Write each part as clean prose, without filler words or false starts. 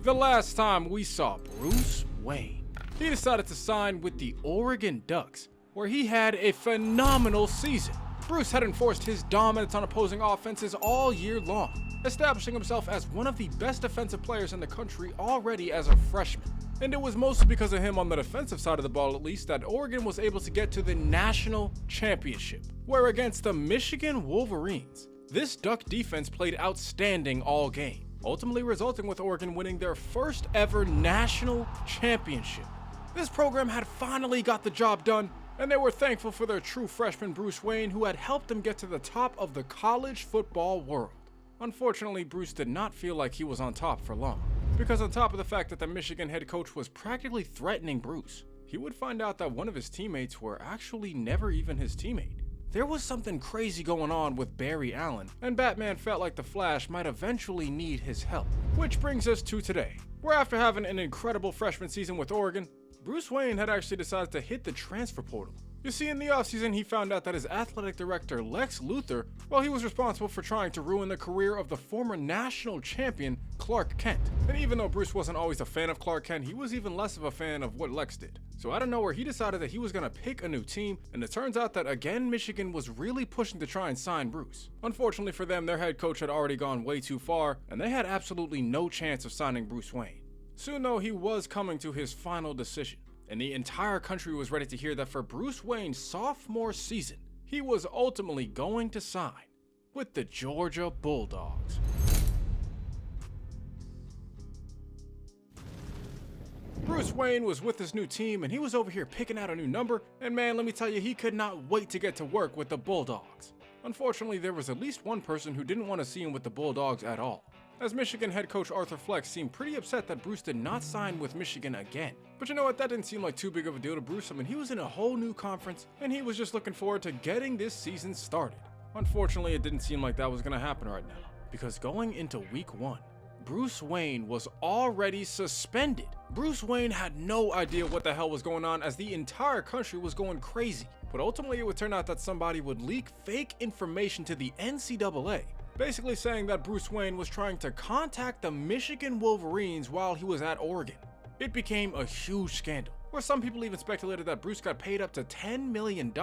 The last time we saw Bruce Wayne, he decided to sign with the Oregon Ducks, where he had a phenomenal season. Bruce had enforced his dominance on opposing offenses all year long, establishing himself as one of the best defensive players in the country already as a freshman. And it was mostly because of him on the defensive side of the ball at least that Oregon was able to get to the national championship, where against the Michigan Wolverines, this Duck defense played outstanding all game, ultimately resulting with Oregon winning their first ever national championship. This program had finally got the job done, and they were thankful for their true freshman Bruce Wayne, who had helped them get to the top of the college football world. Unfortunately, Bruce did not feel like he was on top for long, because on top of the fact that the Michigan head coach was practically threatening Bruce, he would find out that one of his teammates were actually never even his teammate. There was something crazy going on with Barry Allen, and Batman felt like the Flash might eventually need his help. Which brings us to today, where after having an incredible freshman season with Oregon, Bruce Wayne had actually decided to hit the transfer portal. You see, in the offseason, he found out that his athletic director, Lex Luthor, well, he was responsible for trying to ruin the career of the former national champion, Clark Kent. And even though Bruce wasn't always a fan of Clark Kent, he was even less of a fan of what Lex did. So out of nowhere, he decided that he was going to pick a new team, and it turns out that again, Michigan was really pushing to try and sign Bruce. Unfortunately for them, their head coach had already gone way too far, and they had absolutely no chance of signing Bruce Wayne. Soon though, he was coming to his final decision, and the entire country was ready to hear that for Bruce Wayne's sophomore season, he was ultimately going to sign with the Georgia Bulldogs. Bruce Wayne was with his new team, and he was over here picking out a new number, and man, let me tell you, he could not wait to get to work with the Bulldogs. Unfortunately, there was at least one person who didn't want to see him with the Bulldogs at all, as Michigan head coach Arthur Fleck seemed pretty upset that Bruce did not sign with Michigan again. But you know what, that didn't seem like too big of a deal to Bruce. I mean, he was in a whole new conference, and he was just looking forward to getting this season started. Unfortunately, it didn't seem like that was going to happen right now, because going into week 1, Bruce Wayne was already suspended. Bruce Wayne had no idea what the hell was going on, as the entire country was going crazy. But ultimately, it would turn out that somebody would leak fake information to the NCAA, basically saying that Bruce Wayne was trying to contact the Michigan Wolverines while he was at Oregon. It became a huge scandal, where some people even speculated that Bruce got paid up to $10 million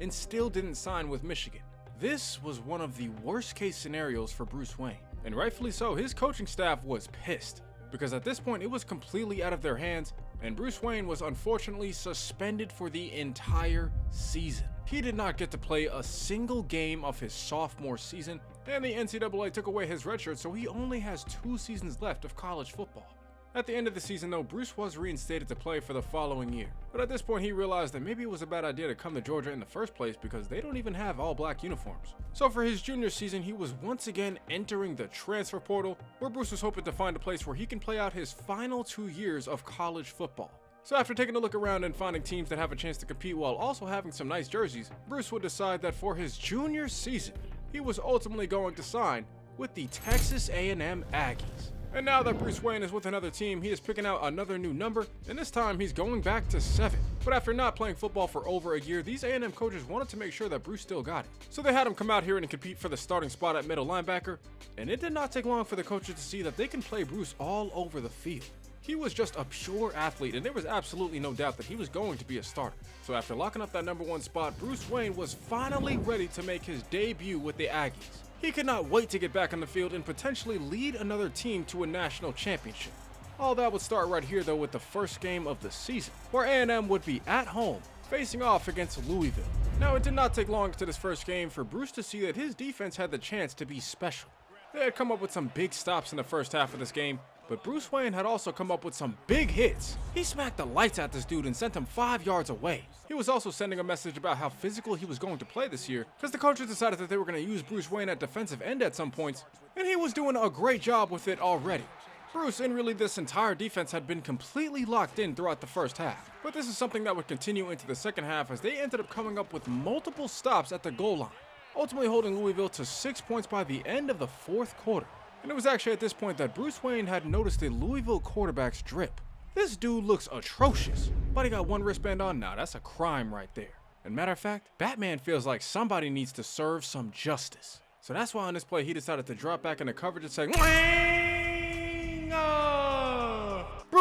and still didn't sign with Michigan. This was one of the worst case scenarios for Bruce Wayne, and rightfully so. His coaching staff was pissed, because at this point it was completely out of their hands, and Bruce Wayne was unfortunately suspended for the entire season. He did not get to play a single game of his sophomore season, and the NCAA took away his red shirt, so he only has 2 seasons left of college football. At the end of the season though, Bruce was reinstated to play for the following year, but at this point he realized that maybe it was a bad idea to come to Georgia in the first place, because they don't even have all black uniforms. So for his junior season, he was once again entering the transfer portal, where Bruce was hoping to find a place where he can play out his final 2 years of college football. So after taking a look around and finding teams that have a chance to compete while also having some nice jerseys, Bruce would decide that for his junior season, he was ultimately going to sign with the Texas A&M Aggies. And now that Bruce Wayne is with another team, he is picking out another new number, and this time he's going back to 7. But after not playing football for over a year, these A&M coaches wanted to make sure that Bruce still got it. So they had him come out here and compete for the starting spot at middle linebacker, and it did not take long for the coaches to see that they can play Bruce all over the field. He was just a pure athlete, and there was absolutely no doubt that he was going to be a starter. So after locking up that number 1 spot, Bruce Wayne was finally ready to make his debut with the Aggies. He could not wait to get back on the field and potentially lead another team to a national championship. All that would start right here though with the first game of the season, where A&M would be at home, facing off against Louisville. Now it did not take long to this first game for Bruce to see that his defense had the chance to be special. They had come up with some big stops in the first half of this game, but Bruce Wayne had also come up with some big hits. He smacked the lights out this dude and sent him 5 yards away. He was also sending a message about how physical he was going to play this year, because the coaches decided that they were going to use Bruce Wayne at defensive end at some points, and he was doing a great job with it already. Bruce and really this entire defense had been completely locked in throughout the first half, but this is something that would continue into the second half, as they ended up coming up with multiple stops at the goal line, ultimately holding Louisville to 6 points by the end of the fourth quarter. And it was actually at this point that Bruce Wayne had noticed the Louisville quarterback's drip. This dude looks atrocious, but he got one wristband on. Now that's a crime right there. And matter of fact, Batman feels like somebody needs to serve some justice. So that's why on this play he decided to drop back into coverage and say, "Wang-o!"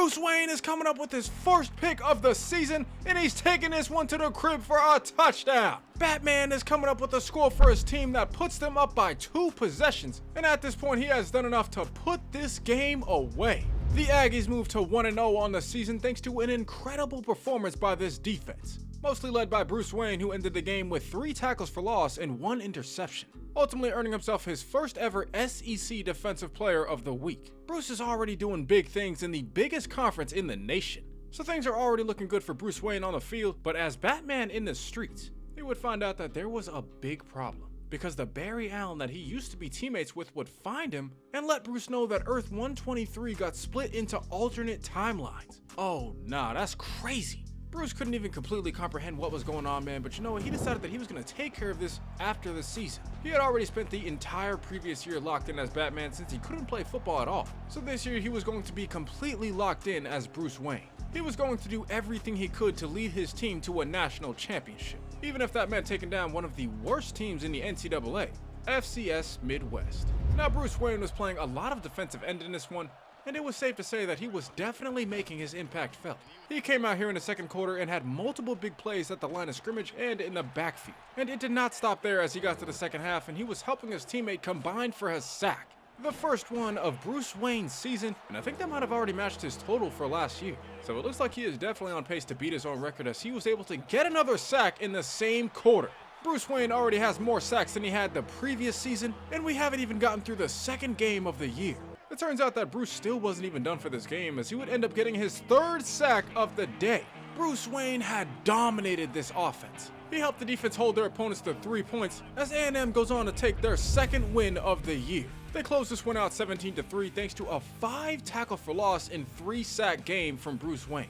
Bruce Wayne is coming up with his first pick of the season, and he's taking this one to the crib for a touchdown. Batman is coming up with a score for his team that puts them up by 2 possessions, and at this point he has done enough to put this game away. The Aggies moved to 1-0 on the season thanks to an incredible performance by this defense, mostly led by Bruce Wayne, who ended the game with 3 tackles for loss and 1 interception, ultimately earning himself his first ever SEC Defensive Player of the Week. Bruce is already doing big things in the biggest conference in the nation, so things are already looking good for Bruce Wayne on the field, but as Batman in the streets, he would find out that there was a big problem, because the Barry Allen that he used to be teammates with would find him and let Bruce know that Earth 123 got split into alternate timelines. Oh nah, that's crazy. Bruce couldn't even completely comprehend what was going on, man, but you know what? He decided that he was going to take care of this after the season. He had already spent the entire previous year locked in as Batman since he couldn't play football at all. So this year he was going to be completely locked in as Bruce Wayne. He was going to do everything he could to lead his team to a national championship, even if that meant taking down one of the worst teams in the NCAA, FCS Midwest. Now Bruce Wayne was playing a lot of defensive end in this one, and it was safe to say that he was definitely making his impact felt. He came out here in the second quarter and had multiple big plays at the line of scrimmage and in the backfield. And it did not stop there as he got to the second half, and he was helping his teammate combine for a sack. The first one of Bruce Wayne's season, and I think that might have already matched his total for last year. So it looks like he is definitely on pace to beat his own record as he was able to get another sack in the same quarter. Bruce Wayne already has more sacks than he had the previous season, and we haven't even gotten through the second game of the year. It turns out that Bruce still wasn't even done for this game, as he would end up getting his 3rd sack of the day. Bruce Wayne had dominated this offense. He helped the defense hold their opponents to 3 points as A&M goes on to take their 2nd win of the year. They closed this one out 17-3 thanks to a 5 tackle for loss and 3 sack game from Bruce Wayne.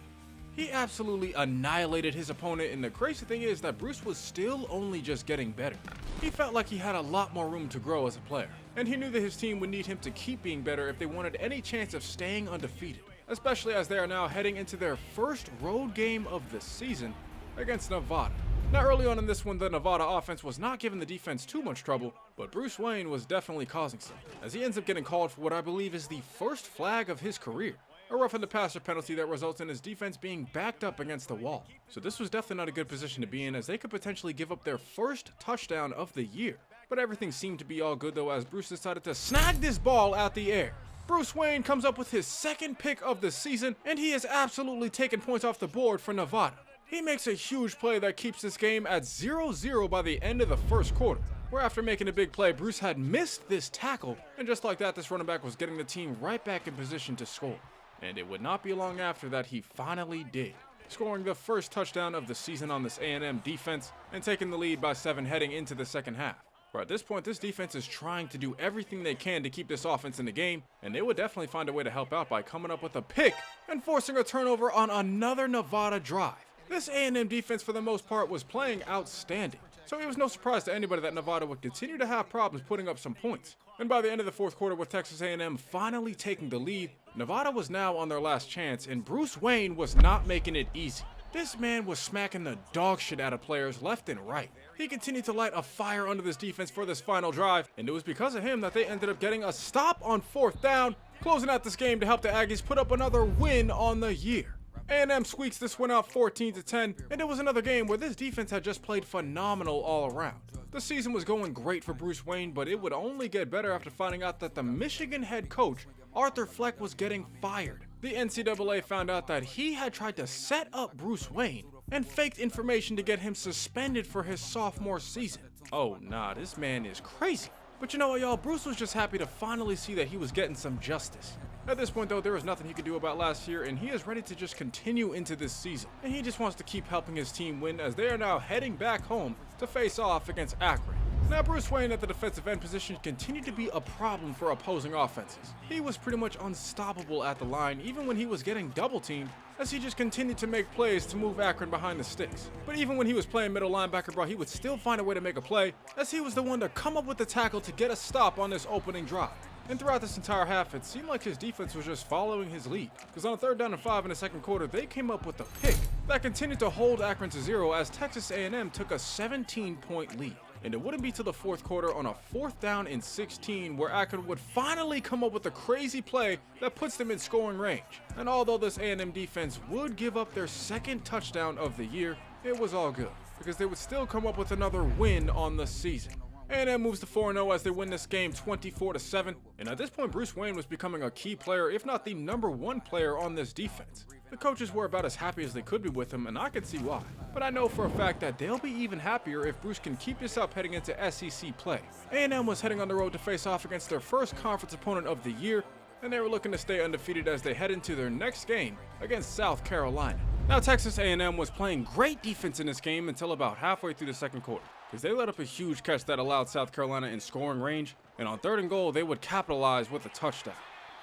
He absolutely annihilated his opponent, and the crazy thing is that Bruce was still only just getting better. He felt like he had a lot more room to grow as a player, and he knew that his team would need him to keep being better if they wanted any chance of staying undefeated, especially as they are now heading into their first road game of the season against Nevada. Now early on in this one, the Nevada offense was not giving the defense too much trouble, but Bruce Wayne was definitely causing some, as he ends up getting called for what I believe is the first flag of his career. A roughing the passer penalty that results in his defense being backed up against the wall. So this was definitely not a good position to be in, as they could potentially give up their first touchdown of the year. But everything seemed to be all good though, as Bruce decided to snag this ball out the air. Bruce Wayne comes up with his 2nd pick of the season, and he is absolutely taking points off the board for Nevada. He makes a huge play that keeps this game at 0-0 by the end of the first quarter, where after making a big play, Bruce had missed this tackle, and just like that, this running back was getting the team right back in position to score. And it would not be long after that he finally did, scoring the first touchdown of the season on this A&M defense and taking the lead by 7 heading into the second half. Where at this point, this defense is trying to do everything they can to keep this offense in the game, and they would definitely find a way to help out by coming up with a pick and forcing a turnover on another Nevada drive. This A&M defense for the most part was playing outstanding, so it was no surprise to anybody that Nevada would continue to have problems putting up some points. And by the end of the fourth quarter, with Texas A&M finally taking the lead, Nevada was now on their last chance, and Bruce Wayne was not making it easy. This man was smacking the dog shit out of players left and right. He continued to light a fire under this defense for this final drive, and it was because of him that they ended up getting a stop on 4th down, closing out this game to help the Aggies put up another win on the year. A&M squeaks this one out 14-10, and it was another game where this defense had just played phenomenal all around. The season was going great for Bruce Wayne, but it would only get better after finding out that the Michigan head coach, Arthur Fleck, was getting fired. The NCAA found out that he had tried to set up Bruce Wayne and faked information to get him suspended for his sophomore season. Oh nah, this man is crazy. But you know what, y'all? Bruce was just happy to finally see that he was getting some justice. At this point though, there was nothing he could do about last year, and he is ready to just continue into this season. And he just wants to keep helping his team win, as they are now heading back home to face off against Akron. Now Bruce Wayne at the defensive end position continued to be a problem for opposing offenses. He was pretty much unstoppable at the line, even when he was getting double teamed, as he just continued to make plays to move Akron behind the sticks. But even when he was playing middle linebacker, bro, he would still find a way to make a play, as he was the one to come up with the tackle to get a stop on this opening drive. And throughout this entire half, it seemed like his defense was just following his lead, because on 3rd down and 5 in the second quarter, they came up with a pick that continued to hold Akron to 0 as Texas A&M took a 17-point lead. and it wouldn't be till the fourth quarter on a 4th down and 16 where Akron would finally come up with a crazy play that puts them in scoring range. And although this A&M defense would give up their 2nd touchdown of the year, it was all good, because they would still come up with another win on the season. A&M moves to 4-0 as they win this game 24-7, and at this point Bruce Wayne was becoming a key player, if not the #1 player on this defense. The coaches were about as happy as they could be with him, and I can see why. But I know for a fact that they'll be even happier if Bruce can keep this up heading into SEC play. A&M was heading on the road to face off against their first conference opponent of the year, and they were looking to stay undefeated as they head into their next game against South Carolina. Now Texas A&M was playing great defense in this game until about halfway through the second quarter, because they let up a huge catch that allowed South Carolina in scoring range, and on 3rd and goal they would capitalize with a touchdown,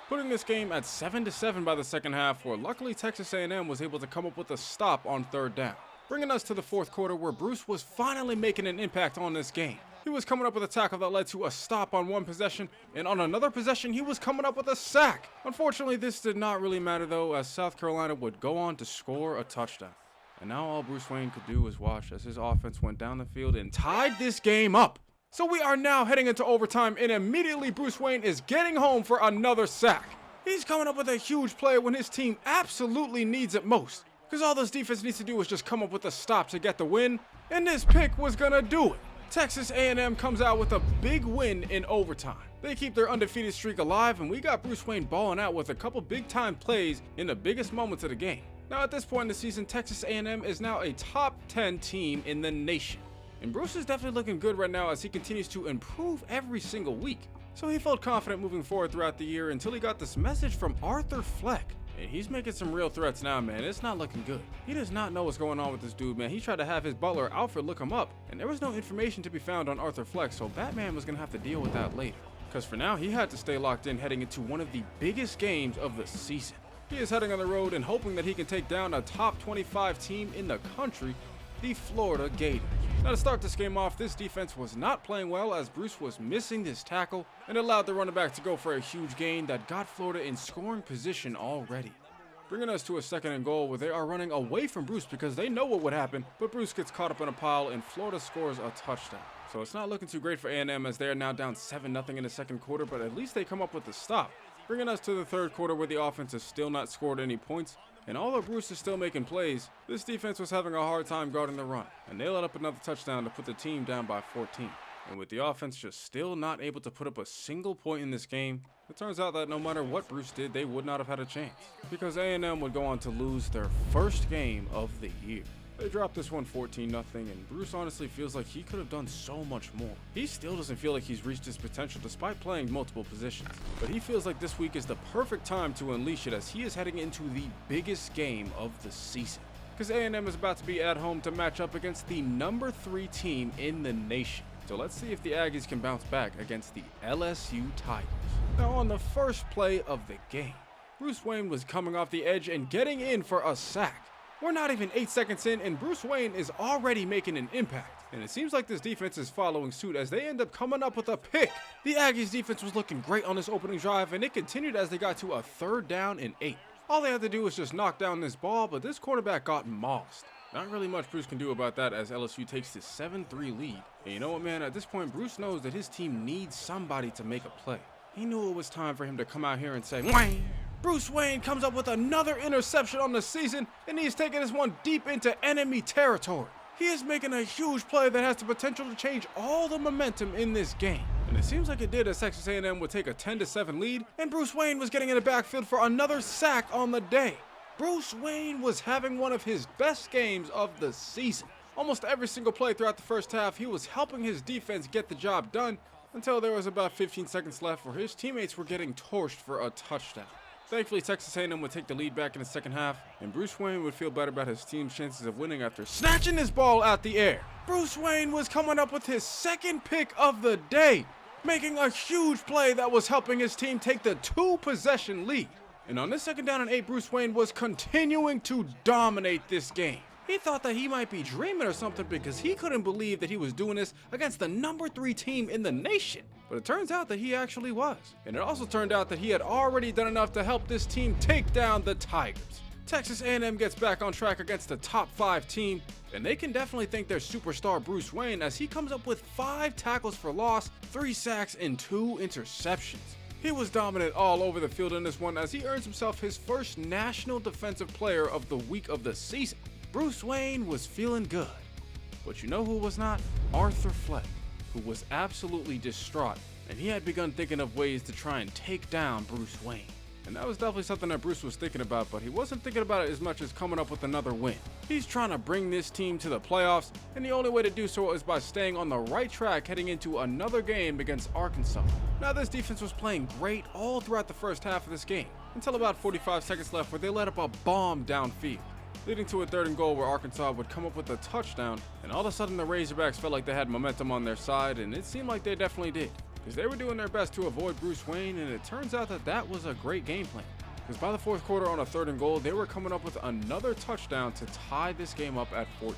putting this game at 7-7 by the second half, where luckily Texas A&M was able to come up with a stop on 3rd down, bringing us to the 4th quarter where Bruce was finally making an impact on this game. He was coming up with a tackle that led to a stop on one possession, and on another possession he was coming up with a sack. Unfortunately, this did not really matter though, as South Carolina would go on to score a touchdown. And now all Bruce Wayne could do was watch as his offense went down the field and tied this game up. So we are now heading into overtime, and immediately Bruce Wayne is getting home for another sack. He's coming up with a huge play when his team absolutely needs it most, because all this defense needs to do is just come up with a stop to get the win, and this pick was gonna do it. Texas A&M comes out with a big win in overtime. They keep their undefeated streak alive, and we got Bruce Wayne balling out with a couple big-time plays in the biggest moments of the game. Now at this point in the season, Texas A&M is now a top 10 team in the nation. And Bruce is definitely looking good right now as he continues to improve every single week. So he felt confident moving forward throughout the year until he got this message from Arthur Fleck. And he's making some real threats now, man. It's not looking good. He does not know what's going on with this dude, man. He tried to have his butler Alfred look him up, and there was no information to be found on Arthur Fleck, so Batman was gonna have to deal with that later. Because for now, he had to stay locked in heading into one of the biggest games of the season. He is heading on the road and hoping that he can take down a top 25 team in the country, the Florida Gators. Now to start this game off, this defense was not playing well as Bruce was missing this tackle and allowed the running back to go for a huge gain that got Florida in scoring position already, bringing us to a 2nd and goal where they are running away from Bruce because they know what would happen, but Bruce gets caught up in a pile and Florida scores a touchdown. So it's not looking too great for A&M as they are now down 7-0 in the second quarter, but at least they come up with the stop, bringing us to the 3rd quarter where the offense has still not scored any points. And although Bruce is still making plays, this defense was having a hard time guarding the run, and they let up another touchdown to put the team down by 14. And with the offense just still not able to put up a single point in this game, it turns out that no matter what Bruce did, they would not have had a chance, because A&M would go on to lose their first game of the year. They dropped this one 14-0, and Bruce honestly feels like he could have done so much more. He still doesn't feel like he's reached his potential despite playing multiple positions, but he feels like this week is the perfect time to unleash it as he is heading into the biggest game of the season. Because A&M is about to be at home to match up against the #3 team in the nation. So let's see if the Aggies can bounce back against the LSU Tigers. Now on the first play of the game, Bruce Wayne was coming off the edge and getting in for a sack. We're not even 8 seconds in, and Bruce Wayne is already making an impact. And it seems like this defense is following suit as they end up coming up with a pick. The Aggies defense was looking great on this opening drive, and it continued as they got to a 3rd down and 8. All they had to do was just knock down this ball, but this quarterback got mossed. Not really much Bruce can do about that as LSU takes this 7-3 lead. And you know what, man? At this point, Bruce knows that his team needs somebody to make a play. He knew it was time for him to come out here and say, Wayne! Bruce Wayne comes up with another interception on the season, and he's taking this one deep into enemy territory. He is making a huge play that has the potential to change all the momentum in this game. And it seems like it did as Texas A&M would take a 10-7 lead, and Bruce Wayne was getting in the backfield for another sack on the day. Bruce Wayne was having one of his best games of the season. Almost every single play throughout the first half, he was helping his defense get the job done until there was about 15 seconds left where his teammates were getting torched for a touchdown. Thankfully, Texas A&M would take the lead back in the second half, and Bruce Wayne would feel better about his team's chances of winning after snatching this ball out the air. Bruce Wayne was coming up with his 2nd pick of the day, making a huge play that was helping his team take the 2-possession lead. And on this 2nd down and 8, Bruce Wayne was continuing to dominate this game. He thought that he might be dreaming or something because he couldn't believe that he was doing this against the #3 team in the nation. But it turns out that he actually was. And it also turned out that he had already done enough to help this team take down the Tigers. Texas A&M gets back on track against the top 5 team, and they can definitely thank their superstar Bruce Wayne as he comes up with 5 tackles for loss, 3 sacks, and 2 interceptions. He was dominant all over the field in this one as he earns himself his first National Defensive Player of the Week of the season. Bruce Wayne was feeling good. But you know who was not? Arthur Fleck, who was absolutely distraught, and he had begun thinking of ways to try and take down Bruce Wayne. And that was definitely something that Bruce was thinking about, but he wasn't thinking about it as much as coming up with another win. He's trying to bring this team to the playoffs, and the only way to do so is by staying on the right track heading into another game against Arkansas. Now, this defense was playing great all throughout the first half of this game, until about 45 seconds left where they let up a bomb downfield, leading to a 3rd and goal where Arkansas would come up with a touchdown, and all of a sudden the Razorbacks felt like they had momentum on their side, and it seemed like they definitely did, because they were doing their best to avoid Bruce Wayne, and it turns out that that was a great game plan. Because by the 4th quarter on a 3rd and goal, they were coming up with another touchdown to tie this game up at 14,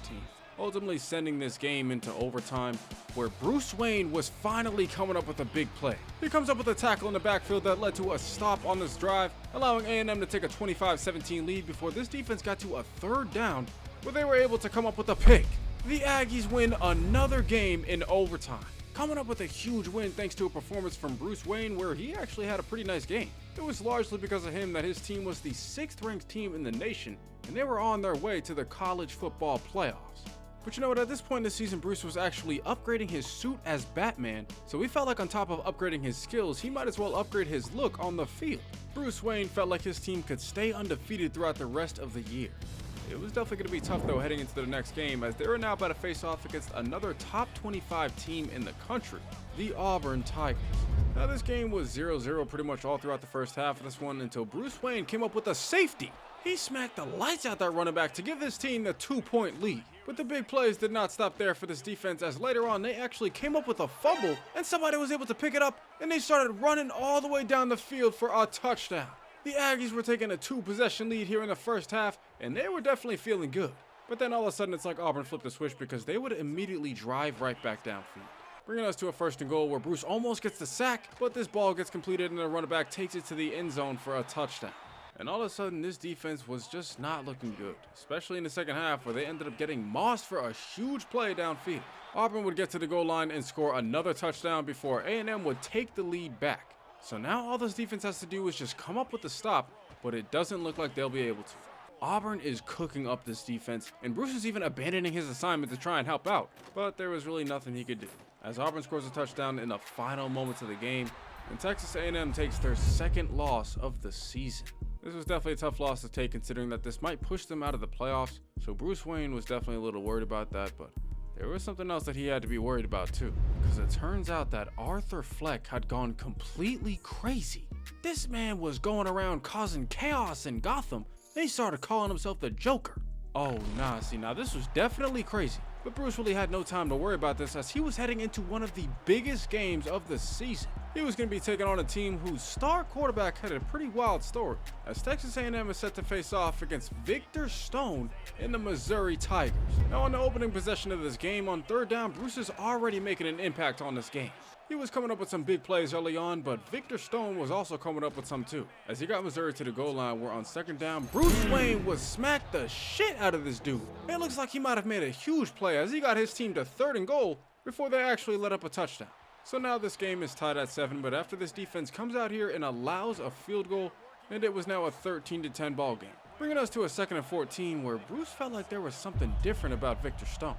ultimately sending this game into overtime, where Bruce Wayne was finally coming up with a big play. He comes up with a tackle in the backfield that led to a stop on this drive, allowing A&M to take a 25-17 lead before this defense got to a 3rd down, where they were able to come up with a pick. The Aggies win another game in overtime, coming up with a huge win thanks to a performance from Bruce Wayne where he actually had a pretty nice game. It was largely because of him that his team was the 6th ranked team in the nation, and they were on their way to the college football playoffs. But you know what, at this point in the season, Bruce was actually upgrading his suit as Batman, so he felt like on top of upgrading his skills, he might as well upgrade his look on the field. Bruce Wayne felt like his team could stay undefeated throughout the rest of the year. It was definitely going to be tough though heading into the next game, as they were now about to face off against another top 25 team in the country, the Auburn Tigers. Now this game was 0-0 pretty much all throughout the first half of this one until Bruce Wayne came up with a safety. He smacked the lights out that running back to give this team the 2-point lead. But the big plays did not stop there for this defense, as later on they actually came up with a fumble and somebody was able to pick it up and they started running all the way down the field for a touchdown. The Aggies were taking a 2-possession lead here in the first half, and they were definitely feeling good. But then all of a sudden, it's like Auburn flipped the switch because they would immediately drive right back downfield, bringing us to a 1st and goal where Bruce almost gets the sack, but this ball gets completed and the running back takes it to the end zone for a touchdown. And all of a sudden, this defense was just not looking good, especially in the second half where they ended up getting mossed for a huge play downfield. Auburn would get to the goal line and score another touchdown before A&M would take the lead back. So now all this defense has to do is just come up with the stop, but it doesn't look like they'll be able to. Auburn is cooking up this defense, and Bruce is even abandoning his assignment to try and help out, but there was really nothing he could do, as Auburn scores a touchdown in the final moments of the game, and Texas A&M takes their 2nd loss of the season. This was definitely a tough loss to take considering that this might push them out of the playoffs, so Bruce Wayne was definitely a little worried about that, but there was something else that he had to be worried about too, because it turns out that Arthur Fleck had gone completely crazy. This man was going around causing chaos in Gotham, and he started calling himself the Joker. Oh nah, see now this was definitely crazy, but Bruce really had no time to worry about this as he was heading into one of the biggest games of the season. He was going to be taking on a team whose star quarterback had a pretty wild story, as Texas A&M is set to face off against Victor Stone and the Missouri Tigers. Now on the opening possession of this game on 3rd down, Bruce is already making an impact on this game. He was coming up with some big plays early on, but Victor Stone was also coming up with some too, as he got Missouri to the goal line where on 2nd down, Bruce Wayne was smacked the shit out of this dude. It looks like he might have made a huge play as he got his team to 3rd and goal before they actually let up a touchdown. So now this game is tied at 7, but after this defense comes out here and allows a field goal, and it was now a 13-10 ball game, bringing us to a 2nd and 14 where Bruce felt like there was something different about Victor Stone.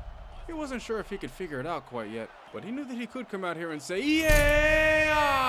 He wasn't sure if he could figure it out quite yet, but he knew that he could come out here and say, yeah!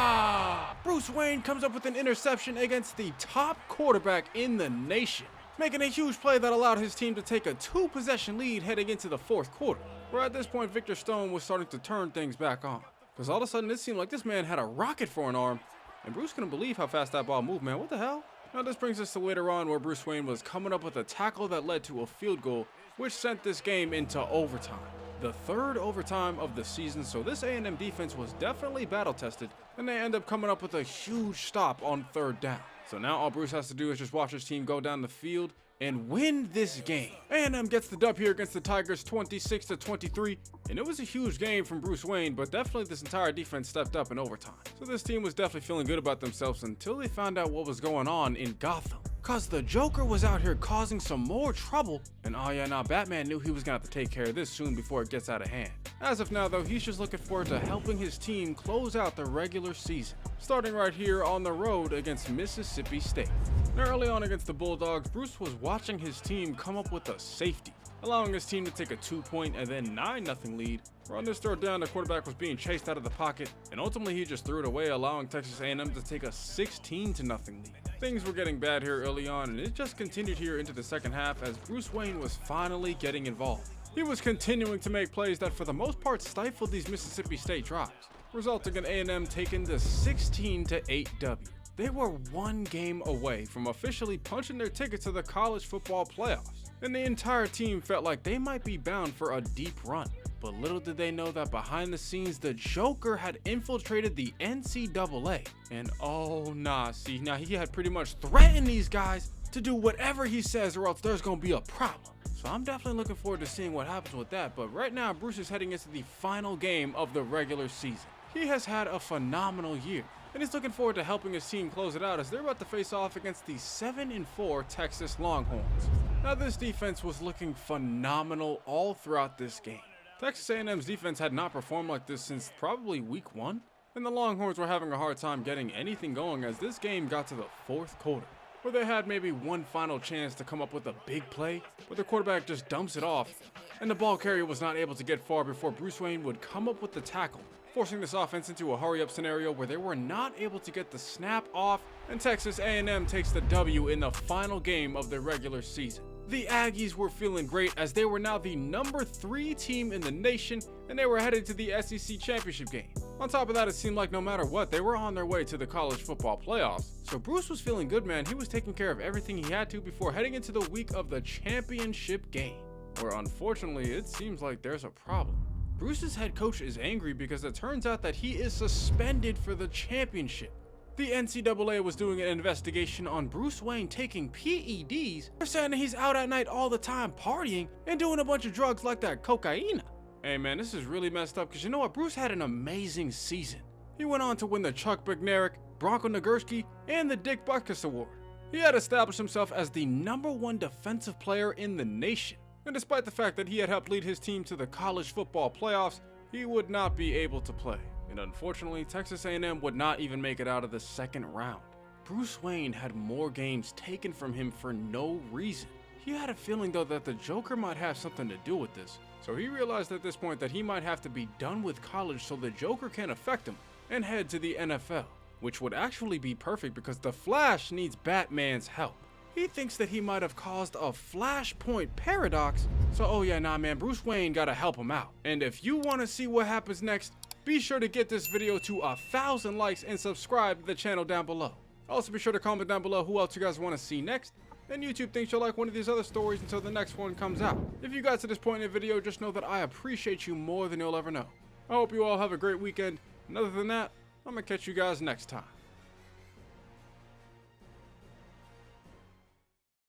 Bruce Wayne comes up with an interception against the top quarterback in the nation, making a huge play that allowed his team to take a 2-possession lead heading into the 4th quarter, where at this point Victor Stone was starting to turn things back on. Because all of a sudden it seemed like this man had a rocket for an arm, and Bruce couldn't believe how fast that ball moved, man. What the hell? Now this brings us to later on where Bruce Wayne was coming up with a tackle that led to a field goal, which sent this game into overtime. The 3rd overtime of the season, so this A&M defense was definitely battle tested, and they end up coming up with a huge stop on 3rd down. So now all Bruce has to do is just watch his team go down the field and win this game. A&M gets the dub here against the Tigers 26-23, and it was a huge game from Bruce Wayne, but definitely this entire defense stepped up in overtime. So this team was definitely feeling good about themselves until they found out what was going on in Gotham. cause the Joker was out here causing some more trouble, and oh yeah, now Batman knew he was gonna have to take care of this soon before it gets out of hand. As of now though, he's just looking forward to helping his team close out the regular season, starting right here on the road against Mississippi State. Now early on against the Bulldogs, Bruce was watching his team come up with a safety, allowing his team to take a 2-point and then 9-0 lead. On this third down, the quarterback was being chased out of the pocket, and ultimately he just threw it away, allowing Texas A&M to take a 16-0 lead. Things were getting bad here early on, and it just continued here into the second half as Bruce Wayne was finally getting involved. He was continuing to make plays that for the most part stifled these Mississippi State drives, resulting in A&M taking the 16-8 W. They were one game away from officially punching their ticket to the college football playoffs, and the entire team felt like they might be bound for a deep run. But little did they know that behind the scenes, the Joker had infiltrated the NCAA. And oh nah, see, now he had pretty much threatened these guys to do whatever he says or else there's gonna be a problem. So I'm definitely looking forward to seeing what happens with that. But right now, Bruce is heading into the final game of the regular season. He has had a phenomenal year, and he's looking forward to helping his team close it out as they're about to face off against the 7-4 Texas Longhorns. Now this defense was looking phenomenal all throughout this game. Texas A&M's defense had not performed like this since probably week 1, and the Longhorns were having a hard time getting anything going as this game got to the fourth quarter, where they had maybe one final chance to come up with a big play, but the quarterback just dumps it off, and the ball carrier was not able to get far before Bruce Wayne would come up with the tackle, forcing this offense into a hurry-up scenario where they were not able to get the snap off, and Texas A&M takes the W in the final game of the regular season. The Aggies were feeling great as they were now the number 3 team in the nation, and they were headed to the SEC championship game. On top of that, it seemed like no matter what, they were on their way to the college football playoffs. So Bruce was feeling good, man. He was taking care of everything he had to before heading into the week of the championship game, where unfortunately it seems like there's a problem. Bruce's head coach is angry because it turns out that he is suspended for the championship. The NCAA was doing an investigation on Bruce Wayne taking PEDs. They're saying that he's out at night all the time partying and doing a bunch of drugs like that cocaine. Hey man, this is really messed up because you know what? Bruce had an amazing season. He went on to win the Chuck Bednarik, Bronco Nagurski, and the Dick Butkus Award. He had established himself as the #1 defensive player in the nation. And despite the fact that he had helped lead his team to the college football playoffs, he would not be able to play. And unfortunately, Texas A&M would not even make it out of the second round. Bruce Wayne had more games taken from him for no reason. He had a feeling though that the Joker might have something to do with this. So he realized at this point that he might have to be done with college so the Joker can affect him and head to the NFL, which would actually be perfect because the Flash needs Batman's help. He thinks that he might have caused a flashpoint paradox. So oh yeah, nah man, Bruce Wayne gotta help him out. And if you wanna see what happens next, be sure to get this video to 1,000 likes and subscribe to the channel down below. Also be sure to comment down below who else you guys want to see next, and YouTube thinks you'll like one of these other stories until the next one comes out. If you got to this point in the video, just know that I appreciate you more than you'll ever know. I hope you all have a great weekend, and other than that, I'm gonna catch you guys next time.